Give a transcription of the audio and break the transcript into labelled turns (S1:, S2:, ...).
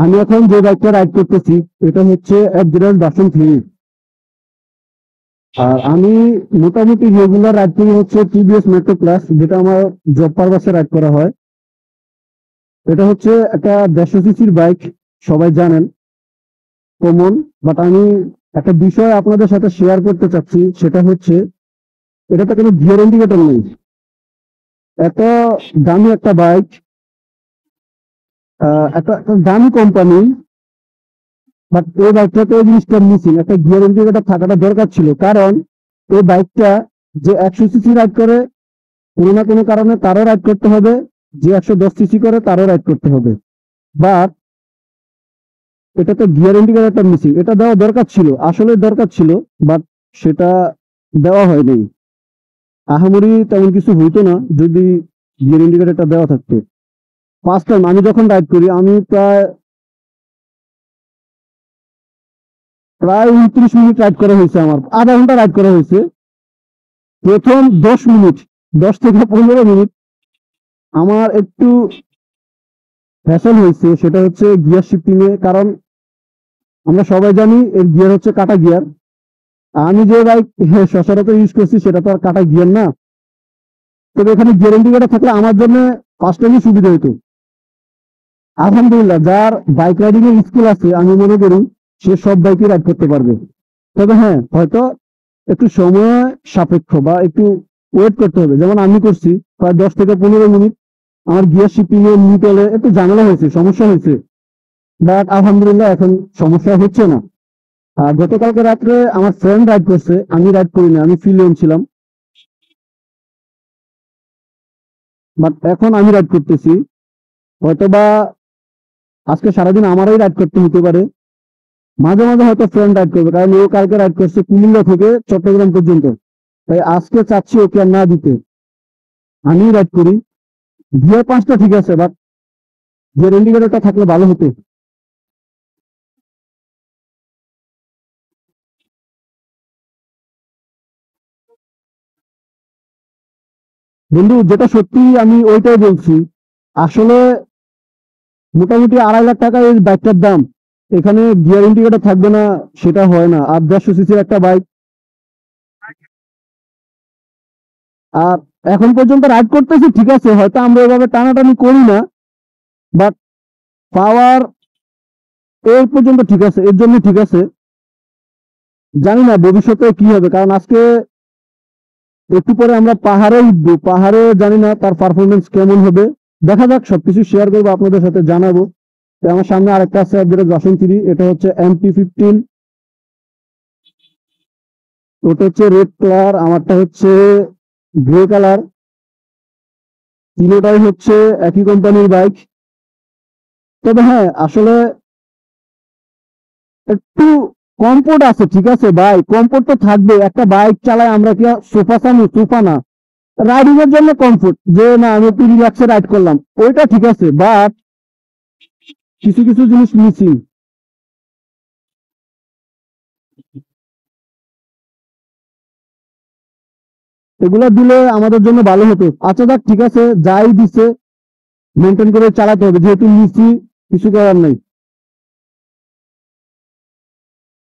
S1: আমি এখন যে বাইকটা রাইড করতেছি এটা হচ্ছে F0-3। আর আমি মোটামুটি রেগুলার রাইড করি হচ্ছে টিভিএস মেট্রো প্লাস, যেটা আমার জব পারপাসে রাইড করা হয়। এটা হচ্ছে একটা 150 সিসির বাইক, সবাই জানেন, কমন। বাট আমি একটা বিষয় আপনাদের সাথে শেয়ার করতে চাচ্ছি, সেটা হচ্ছে এটাতে কোনো গিয়ার ইন্ডিকেটর নেই। এত দামি একটা বাইক, একটা একটা দামি কোম্পানি, বাট এই বাইকটাতে এই জিনিসটা মিসিং। একটা গিয়ার ইন্ডিকেটর থাকাটা দরকার ছিল, কারণ এই বাইকটা যে 100 সিসি রাইড করে কোনো না কোনো কারণে তারও রাইড করতে হবে, যে 110 সিসি করে তারও রাইড করতে হবে। বাট এটাতে গিয়ার ইন্ডিকেটরটা মিসিং। এটা দেওয়া দরকার ছিল, আসলে দরকার ছিল, বাট সেটা দেওয়া হয়নি। আহামরি তেমন কিছু হইতো না যদি গিয়ার ইন্ডিকেটরটা দেওয়া থাকতো। ফার্স্ট টাইম আমি যখন রাইড করি, আমি প্রায় প্রায় 29 মিনিট রাইড করা হয়েছে, আমার আধা ঘন্টা রাইড করা হয়েছে। প্রথম 10 মিনিট, 10 থেকে 15 মিনিট আমার একটু হ্যাসেল হয়েছে, সেটা হচ্ছে গিয়ার শিফটিং এ। কারণ আমরা সবাই জানি এর গিয়ার হচ্ছে কাটা গিয়ার। আমি যে বাইক সচরাচর ইউজ করছি সেটা তো আর কাটা গিয়ার না। তবে এখানে গিয়ার ইন্ডিকেটর থাকলে আমার জন্য ফার্স্ট টাইমই সুবিধা হতো। আলহামদুলিল্লাহ, যার বাইক রাইডিং এর স্কিল আছে আমি মনে করি সে সব বাইকে রাইড করতে পারবে। তবে হ্যাঁ, হয়তো একটু সময় সাপেক্ষ বা একটু ওয়েট করতে হবে। যেমন আমি করছি প্রায় 10 থেকে 15 মিনিট। আমার গিয়ার শিফটিং এ নিউট্রালে একটু ঝামেলা হয়েছে, সমস্যা হয়েছে, বাট আলহামদুলিল্লাহ এখন সমস্যা হচ্ছে না। আর গতকালকে রাত্রে আমার ফ্রেন্ড রাইড করছে, আমি রাইড করিনি, আমি ফিল্ডে ছিলাম। বাট এখন আমি রাইড করতেছি। হয়তোবা আজকে সারাদিন আমারই রাইড করতে হতে পারে, মাঝে মাঝে হয়তো ফ্রেন্ড রাইড করবে, কারণ ও কালকে রাইড করছে কুমিল্লা থেকে চট্টগ্রাম পর্যন্ত। তাই আজকে চাচ্ছি ওকে আর না দিতে, আমি রাইড করি। গিয়ার 5টা ঠিক আছে, বাট গিয়ার ইন্ডিকেটরটা থাকলে ভালো হতো। বন্ধু, যেটা সত্যি আমি ওইটাই বলছি। আসলে মোটামুটি 2.5 লাখ টাকা এই বাইকটার দাম, এখানে গিয়ার ইন্ডিকেটর থাকবে না সেটা হয় না। আর 150 সিসির একটা বাইক, আর এখন পর্যন্ত রাইড করতেছি ঠিক আছে, হয়তো আমরা এভাবে টানাটানি করি না, বাট পাওয়ার এই পর্যন্ত ঠিক আছে, এর জন্য ঠিক আছে। জানি না ভবিষ্যতে কি হবে, কারণ আজকে একটু পরে আমরা পাহাড়ে উঠবো, পাহাড়ে জানি না তার পারফরমেন্স কেমন হবে। দেখা যাক, সবকিছু শেয়ার করবো আপনাদের সাথে, জানাবো। তো আমার সামনে আরেকটা আছে F0-3, এটা হচ্ছে MT-15। ওটা হচ্ছে রেড কালার, আমারটা হচ্ছে গ্রে কালার। তিনটাই হচ্ছে একই কোম্পানির বাইক। তবে হ্যাঁ, আসলে একটু কমফোর্ট আছে, ঠিক আছে ভাই, কমফোর্ট তো থাকবে। একটা বাইক চালায় আমরা কি সোফা চালু? সোফা না। রাইডিং এর জন্য কমফোর্ট, যে না আমি একটু রিল্যাক্সে রাইড করলাম, ওইটা ঠিক আছে। বাট কিছু কিছু জিনিস মিসিং। এগুলা দিলে আমাদের জন্য ভালো হতো। আচ্ছা যাক, ঠিক আছে, যাই দিছে মেনটেন করে চালাতে হবে, যেহেতু নিচ্ছি, কিছু করার নাই।